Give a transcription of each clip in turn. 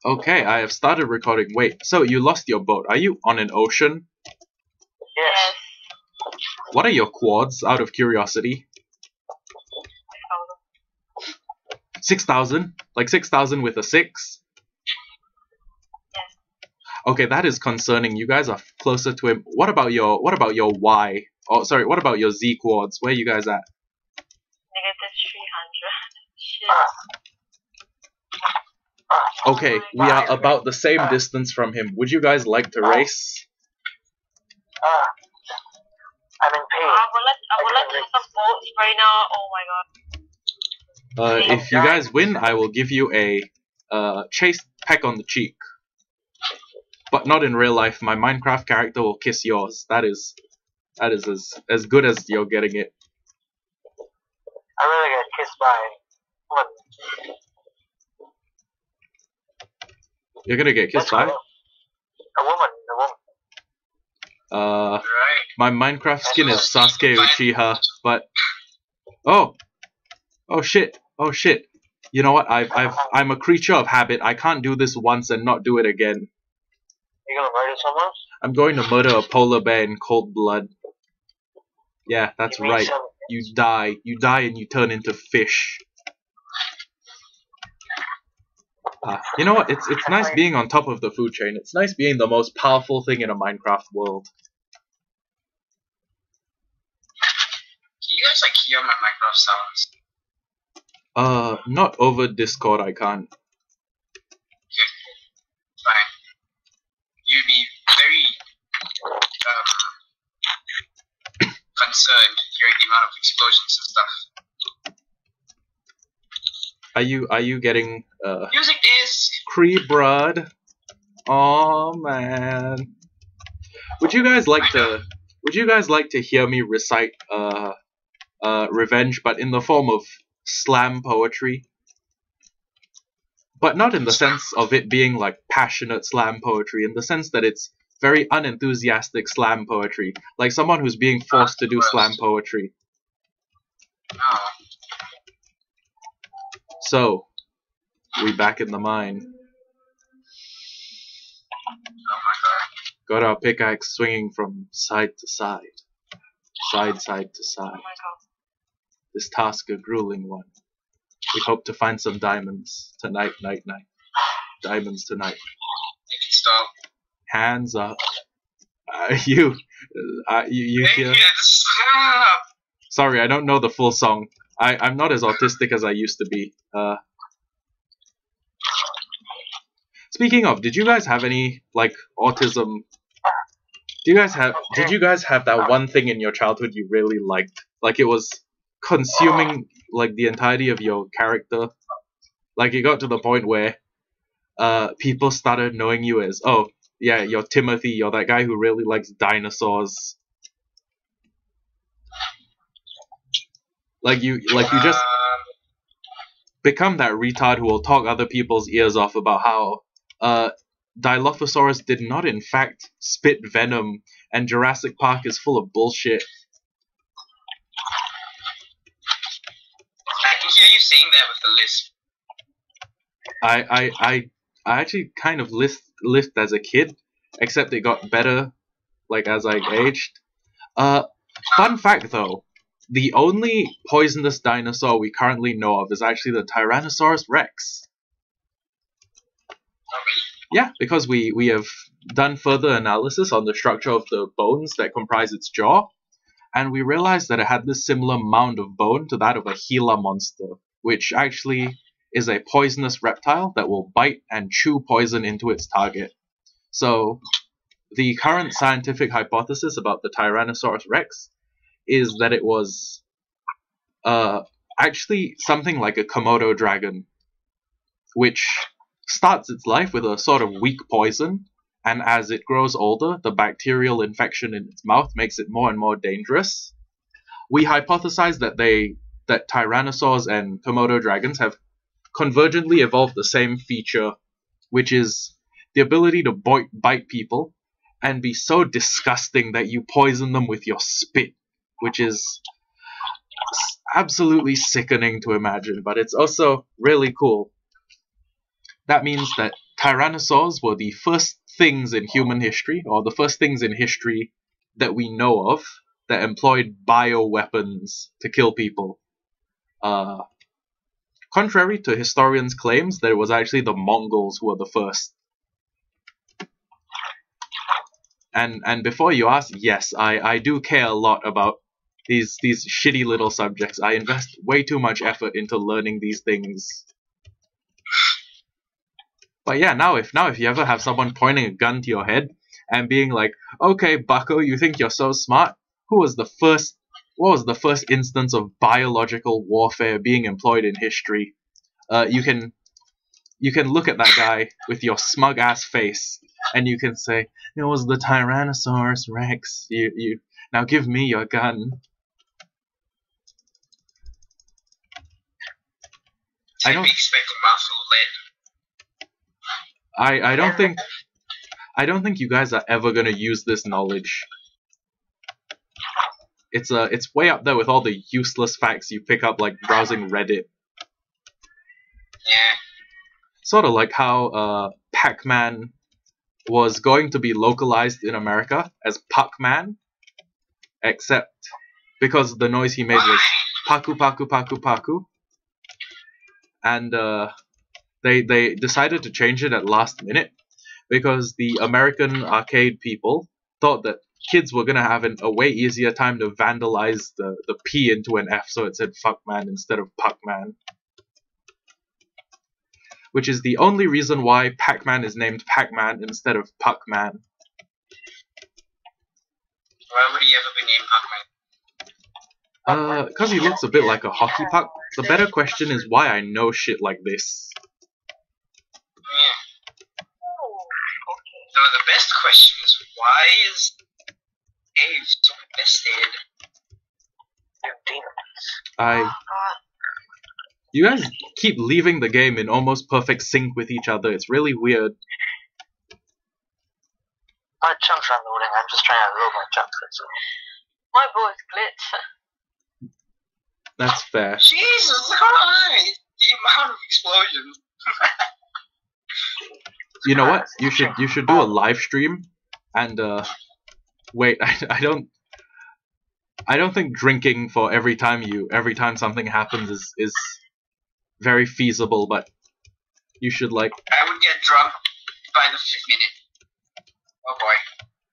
Okay, I have started recording. Wait, so you lost your boat. Are you on an ocean? Yes. What are your quads, out of curiosity? 6,000? Like 6,000 with a 6? Yes. Okay, that is concerning. You guys are closer to him. What about your Y? Oh, sorry, what about your Z quads? Where are you guys at? Negative 300. Shit. Okay, we are about the same distance from him. Would you guys like to race? I'm in pain. I would like to have some boats right now. Oh my god. If you guys win, I will give you a chase peck on the cheek. But not in real life. My Minecraft character will kiss yours. That is as good as you're getting it. I really get kissed by what? You're gonna get kissed by? A woman. My Minecraft skin is Sasuke Uchiha, but oh shit. You know what? I'm a creature of habit. I can't do this once and not do it again. You gonna murder someone? I'm going to murder a polar bear in cold blood. Yeah, that's right. You die and you turn into fish. You know what? It's nice being on top of the food chain. It's nice being the most powerful thing in a Minecraft world. Can you guys hear my Minecraft sounds? Not over Discord. I can't. Okay, fine. You'd be very concerned hearing the amount of explosions and stuff. Are you getting Music disc. Cree-Brud? Oh man. Would you guys like to hear me recite Revenge, but in the form of slam poetry? But not in the sense of it being like passionate slam poetry, in the sense that it's very unenthusiastic slam poetry, like someone who's being forced to do slam poetry. Oh. So, we back in the mine. Oh my god. Got our pickaxe swinging from side to side. Side to side. Oh my god. This task a grueling one. We hope to find some diamonds tonight, night. Diamonds tonight. Make it stop. Hands up. You hear? Stop. Sorry, I don't know the full song. I'm not as autistic as I used to be. Speaking of, did you guys have any autism? Did you guys have that one thing in your childhood you really liked? Like it was consuming the entirety of your character? Like it got to the point where people started knowing you as, oh yeah, you're Timothy, you're that guy who really likes dinosaurs. Like you just become that retard who will talk other people's ears off about how Dilophosaurus did not in fact spit venom and Jurassic Park is full of bullshit. I can hear you saying that with the lisp. I actually kind of lisped as a kid, except it got better as I aged. Fun fact though, the only poisonous dinosaur we currently know of is actually the Tyrannosaurus Rex. Yeah, because we have done further analysis on the structure of the bones that comprise its jaw, and we realized that it had this similar mound of bone to that of a Gila monster, which actually is a poisonous reptile that will bite and chew poison into its target. So, the current scientific hypothesis about the Tyrannosaurus Rex is that it was actually something like a Komodo dragon, which starts its life with a sort of weak poison, and as it grows older, the bacterial infection in its mouth makes it more and more dangerous. We hypothesize that that tyrannosaurs and Komodo dragons have convergently evolved the same feature, which is the ability to bite people and be so disgusting that you poison them with your spit, which is absolutely sickening to imagine, but it's also really cool. That means that tyrannosaurs were the first things in human history, or the first things in history that we know of, that employed bioweapons to kill people. Contrary to historians' claims, that it was actually the Mongols who were the first. And before you ask, yes, I do care a lot about these shitty little subjects. I invest way too much effort into learning these things. But yeah, now if you ever have someone pointing a gun to your head and being like, okay, bucko, you think you're so smart? What was the first instance of biological warfare being employed in history? You can look at that guy with your smug ass face, and you can say, it was the Tyrannosaurus Rex. You now give me your gun. I don't expect a mouthful of lead. I don't think you guys are ever gonna use this knowledge. It's way up there with all the useless facts you pick up like browsing Reddit. Yeah. Sort of like how Pac-Man was going to be localized in America as Puck-Man, except because the noise he made was Paku Paku Paku Paku, and they decided to change it at last minute because the American arcade people thought that kids were gonna have a way easier time to vandalize the P into an F, so it said Fuckman instead of Puckman. Which is the only reason why Pac-Man is named Pac-Man instead of Puckman. Why would he ever be named Pac-Man? Because he looks a bit like a hockey puck. The better question is why I know shit like this. Yeah. No, the best question is why is Dave so invested in demons? You guys keep leaving the game in almost perfect sync with each other. It's really weird. My chunks are loading. I'm just trying to load my chunks. That's all. My boy's glitch. That's fair. Jesus Christ! The amount of explosions. You know what? You should do a live stream and wait, I don't think drinking for every time something happens is very feasible, but you should like. I would get drunk by the 5th minute. Oh boy.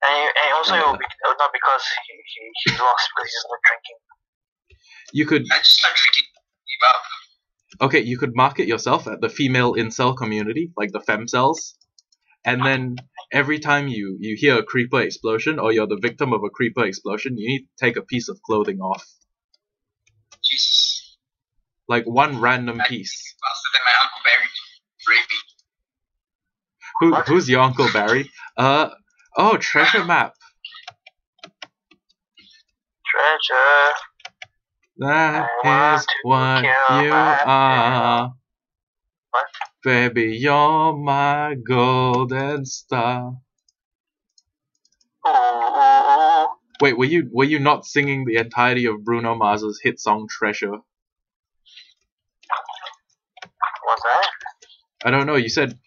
And also it will be not because he lost, because he's not drinking. You could. I just start drinking. Give up. Okay, you could market yourself at the female incel community, like the femcels, and then every time you hear a creeper explosion or you're the victim of a creeper explosion, you need to take a piece of clothing off. Jesus. Like one random piece. Faster than my Uncle Barry raped me. Who's your Uncle Barry? Oh, treasure map. Treasure. That is what you are. What? Baby, you're my golden star. Ooh. Wait, were you not singing the entirety of Bruno Mars's hit song Treasure? What's that? I don't know, you said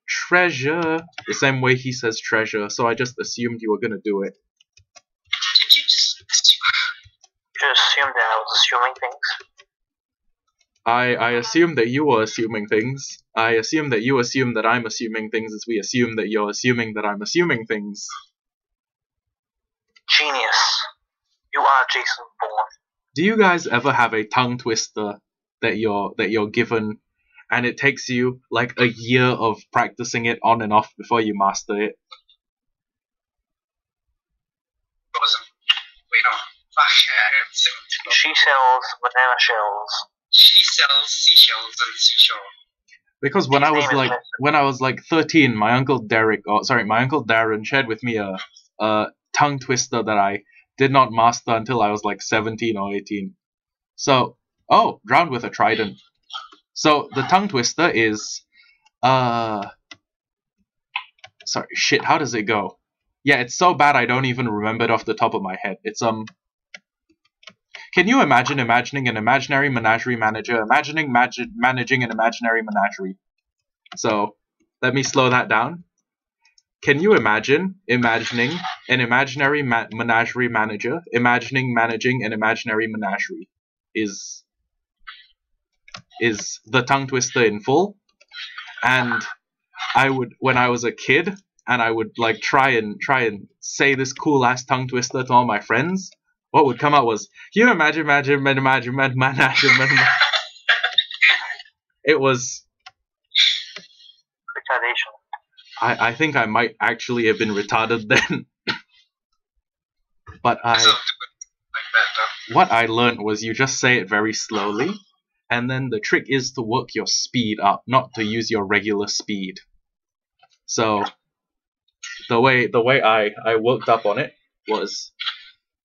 treasure the same way he says treasure, so I just assumed you were gonna do it. Did you just You assumed that I was assuming things. I assume that you were assuming things. I assume that you assume that I'm assuming things as we assume that you're assuming that I'm assuming things. Genius. You are Jason Bourne. Do you guys ever have a tongue twister that you're given and it takes you like a year of practicing it on and off before you master it? Wait, no. She sells banana shells. She sells seashells on the seashore. Because when I was like 13, my uncle Darren shared with me a tongue twister that I did not master until I was like 17 or 18. So, drowned with a trident. So the tongue twister is sorry, shit, how does it go? Yeah, it's so bad I don't even remember it off the top of my head. It's can you imagine imagining an imaginary menagerie manager managing an imaginary menagerie? So, let me slow that down. Can you imagining an imaginary menagerie manager managing an imaginary menagerie is the tongue twister in full? And I would, when I was a kid, and I would like try and say this cool ass tongue twister to all my friends, what would come out was, "You imagine. It was. Retardation. I think I might actually have been retarded then. But Like that though. what I learned was you just say it very slowly, and then the trick is to work your speed up, not to use your regular speed. So the way I worked up on it was,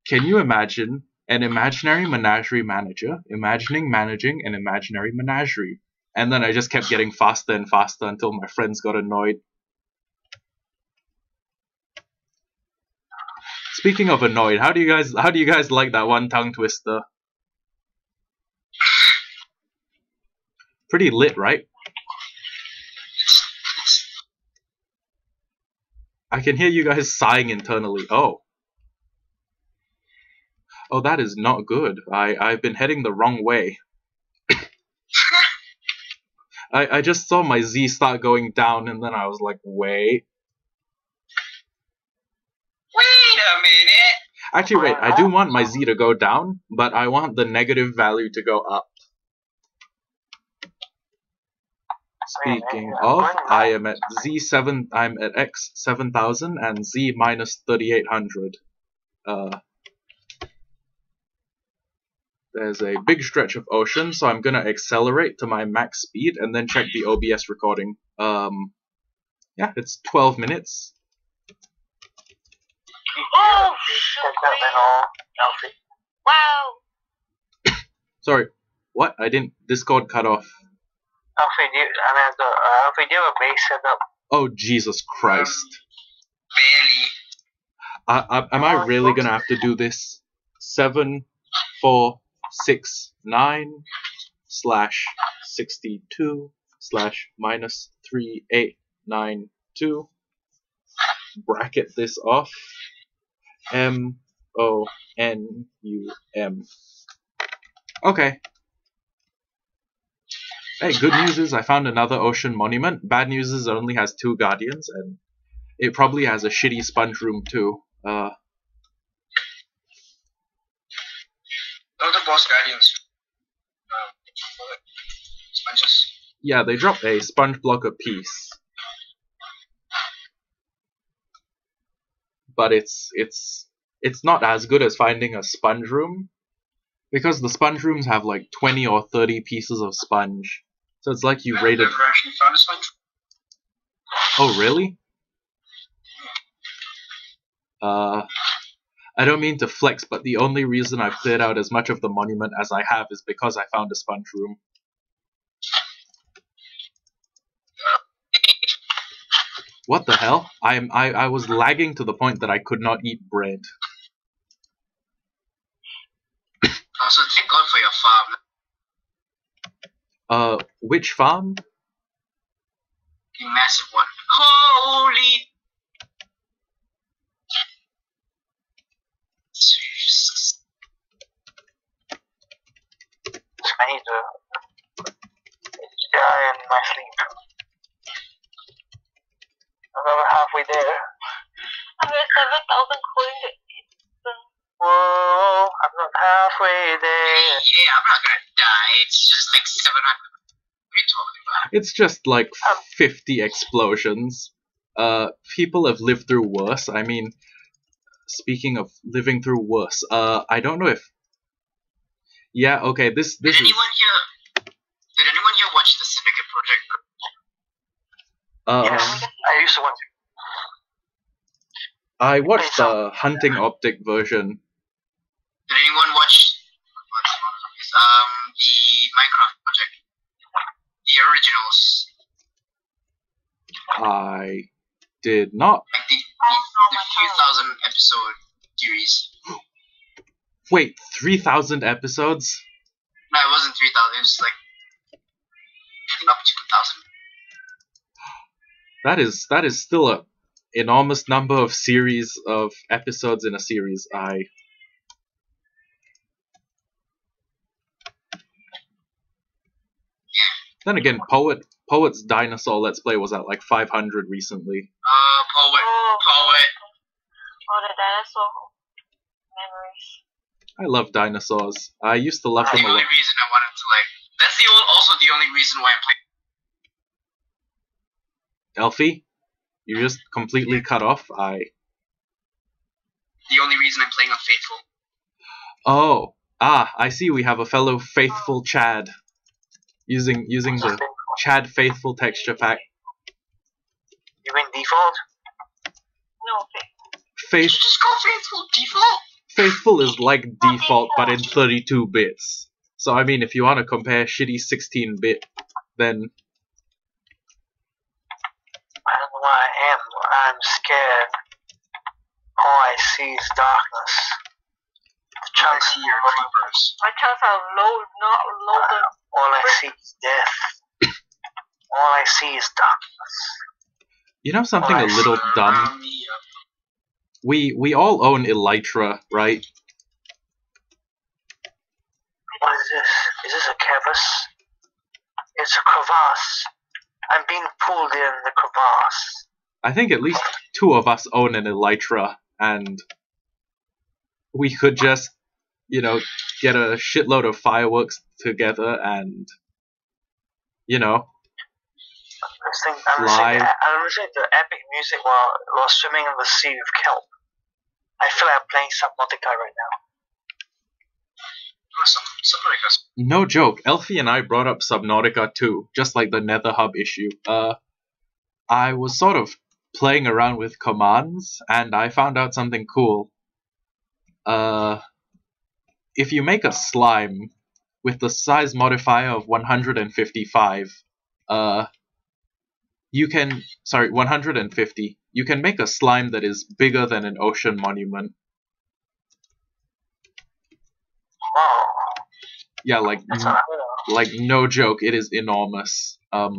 can you imagine an imaginary menagerie manager managing an imaginary menagerie? And then I just kept getting faster and faster until my friends got annoyed. Speaking of annoyed, how do you guys like that one tongue twister? Pretty lit, right? I can hear you guys sighing internally. Oh, that is not good. I've been heading the wrong way. I just saw my Z start going down, and then I was like, wait. Wait a minute. Actually, wait, I do want my Z to go down, but I want the negative value to go up. Speaking of, I am at Z7, I'm at X 7000 and Z minus 3800. There's a big stretch of ocean, so I'm gonna accelerate to my max speed and then check the OBS recording. Yeah, it's 12 minutes. Oh, Elfi. wow. Sorry, what? I didn't. Discord cut off. Elfi, do you have a base setup? Oh, Jesus Christ. Barely. Am I really gonna have to do this? 7469/62/ -3892. Bracket this off. MONUM. Okay. Hey, good news is I found another ocean monument. Bad news is it only has 2 guardians, and it probably has a shitty sponge room too. All the boss guardians. Sponges. Yeah, they drop a sponge block apiece. But it's not as good as finding a sponge room, because the sponge rooms have like 20 or 30 pieces of sponge. So it's like you raided. I've never actually found a sponge. Oh, really? I don't mean to flex, but the only reason I've cleared out as much of the monument as I have is because I found a sponge room. What the hell? I was lagging to the point that I could not eat bread. Also, thank God for your farm. Which farm? The massive one. Holy! I need to die in my sleep. I'm over halfway there. I'm at 7,000 according to Ethan. Whoa, I'm not halfway there. Yeah, I'm not gonna die. It's just like 700. What are you talking about? It's just like 50 explosions. People have lived through worse. I mean, speaking of living through worse, I don't know if... Yeah, okay, this Did is... anyone here watch the Syndicate Project? Yes, I used to want to. I watched the Hunting Optic version. Did anyone watch the Minecraft Project? The originals. I did not. Like the few thousand episode series. Wait, 3,000 episodes? No, it wasn't 3,000. It was like I think up to 2,000. That is still a enormous number of series of episodes in a series. Then again, Poet's Dinosaur Let's Play was at like 500 recently. Poet. Oh, the dinosaur memories. I love dinosaurs. I used to love That's them the a lot. only reason I wanted to like. That's also the only reason why I'm playing. Elfi, you just completely cut off. The only reason I'm playing Unfaithful. Oh, I see. We have a fellow faithful Chad using the Chad Faithful texture pack. You mean default? No, Faith Just go Faithful default. Faithful is like default, but in 32 bits. So I mean, if you want to compare shitty 16-bit, then I don't know where I am. I'm scared. All I see is darkness. The All I chunks see are creepers. my chance are not loaded. All I see is death. All I see is darkness. you know something a little dumb. Round me up. We all own Elytra, right? What is this? Is this a crevice? It's a crevasse. I'm being pulled in the crevasse. I think at least 2 of us own an Elytra, and we could just, get a shitload of fireworks together and, I'm listening to epic music while swimming in the sea with kelp. I feel like I'm playing Subnautica right now. Subnautica. no joke, Elfi and I brought up Subnautica too, just like the Nether Hub issue. I was sort of playing around with commands, and I found out something cool. If you make a slime with the size modifier of 155, 150, you can make a slime that is bigger than an ocean monument. Wow. Yeah, like no joke, it is enormous. I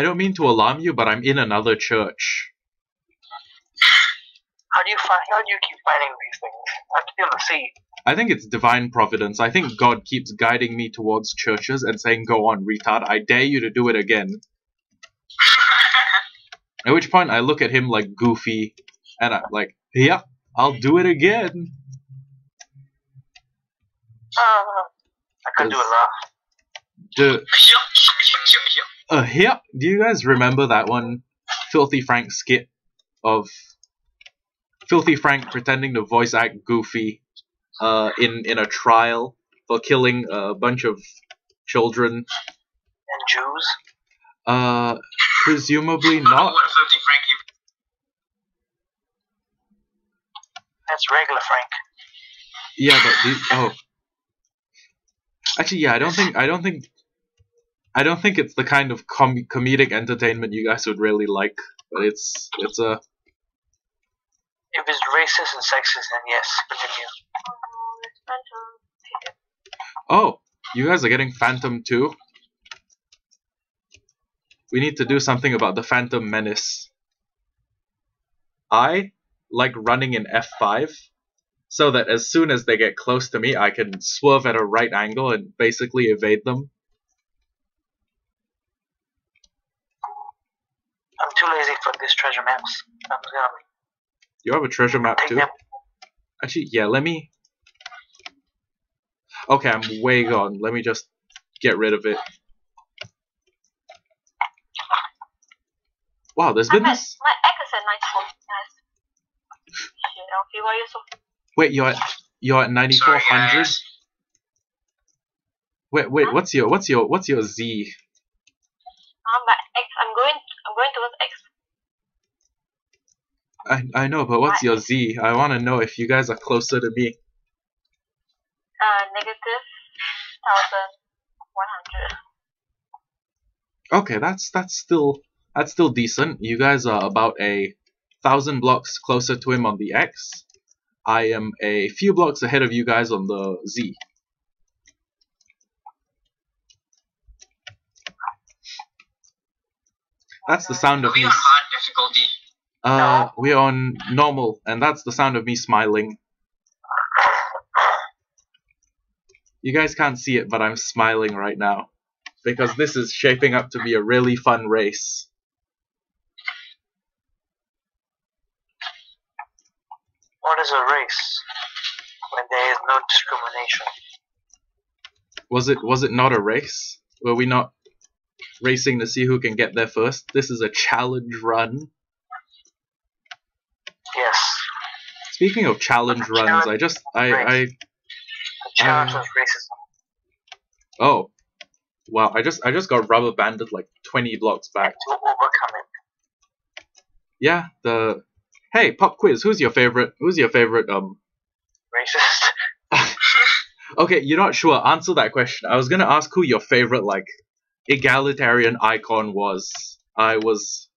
don't mean to alarm you, but I'm in another church. How do you keep finding these things? I can feel the sea. I think it's divine providence. I think God keeps guiding me towards churches and saying, "Go on, retard, I dare you to do it again." At which point I look at him like Goofy, and I'm like, "Yep, I'll do it again." I can do a lot. Yeah. Do you guys remember that one Filthy Frank skit of Filthy Frank pretending to voice act Goofy in a trial for killing a bunch of children? And Jews? Presumably not. What Filthy Frankie? That's regular Frank. Yeah, but actually, yeah, I don't think it's the kind of comedic entertainment you guys would really like. But it's a. If it's racist and sexist, then yes, continue. Oh, you guys are getting Phantom too? We need to do something about the Phantom Menace. I like running in F5, so that as soon as they get close to me, I can swerve at a right angle and basically evade them. I'm too lazy for these treasure maps. I'm gonna You have a treasure map take too? them. Actually, yeah, let me... Okay, I'm way gone. Let me just get rid of it. Wow, there's been this... My egg is at 94. Shit, Elfi, why are you so... Wait, you're at 9400? Sorry, Wait, what's your Z? My X, I'm going towards X. I know, but what's your Z? I want to know if you guys are closer to me. Negative 1100. Okay, that's still decent. You guys are about 1,000 blocks closer to him on the X. I am a few blocks ahead of you guys on the Z. That's the sound Are of we me. on hard difficulty? We're on normal, and that's the sound of me smiling. You guys can't see it, but I'm smiling right now. Because this is shaping up to be a really fun race. What is a race when there is no discrimination? Was it not a race? Were we not racing to see who can get there first? This is a challenge run. Yes. Speaking of challenge runs, The challenge was racism. Oh. Wow, I just got rubber banded like 20 blocks back. To overcome it. Yeah, hey, pop quiz, who's your favorite Racist. Okay, you're not sure, answer that question. I was gonna ask who your favorite like egalitarian icon was. I was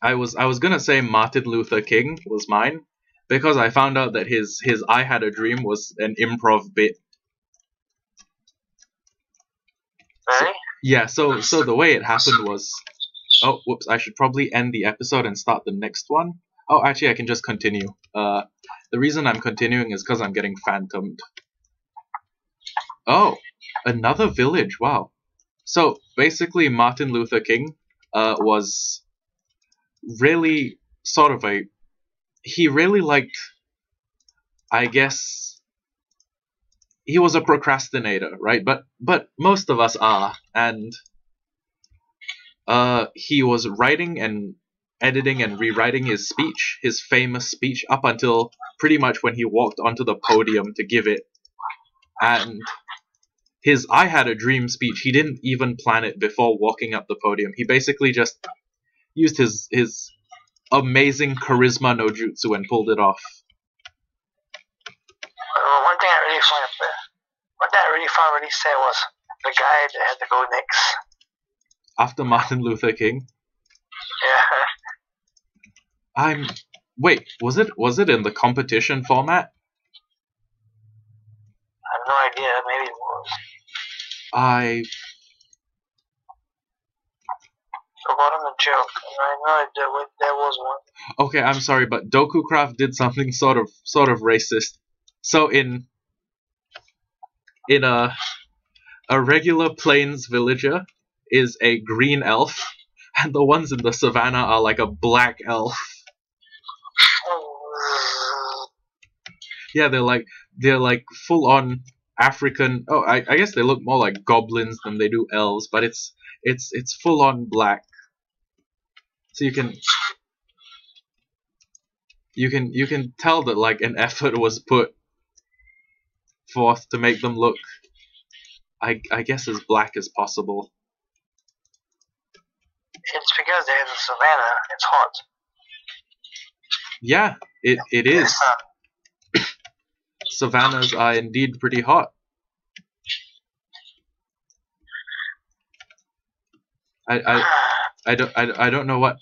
gonna say Martin Luther King was mine, because I found out that his I Had a Dream was an improv bit. Really? So the way it happened was, oh whoops, I should probably end the episode and start the next one. Oh, actually I can just continue. The reason I'm continuing is because I'm getting phantomed. Oh, another village, wow. So basically Martin Luther King was really sort of he really liked, I guess, he was a procrastinator, right? But most of us are, and he was writing and editing and rewriting his speech, his famous speech, up until pretty much when he walked onto the podium to give it. And his I Had a Dream speech, he didn't even plan it before walking up the podium. He basically just used his amazing charisma no jutsu and pulled it off. One thing I really found really sad was the guy that had to go next. After Martin Luther King? Yeah. Wait, was it in the competition format? I have no idea, maybe it was. Forgotten the joke. I know there was one. Okay, I'm sorry, but DokuCraft did something sort of racist. So in a regular plains villager is a green elf, and the ones in the savannah are like a black elf. Yeah, they're like full on African. Oh, I guess they look more like goblins than they do elves, but it's full on black. So you can tell that like an effort was put forth to make them look, I guess, as black as possible. It's because they're in the savannah. It's hot. Yeah, it is. Savannas are indeed pretty hot. I don't know what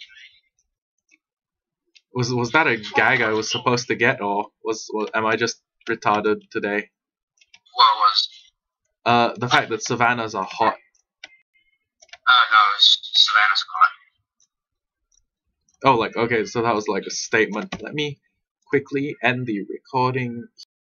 was that a gag I was supposed to get, or am I just retarded today? What was? The fact that savannas are hot. No, Savannah's hot. Oh, like, okay, so that was like a statement. Let me quickly end the recording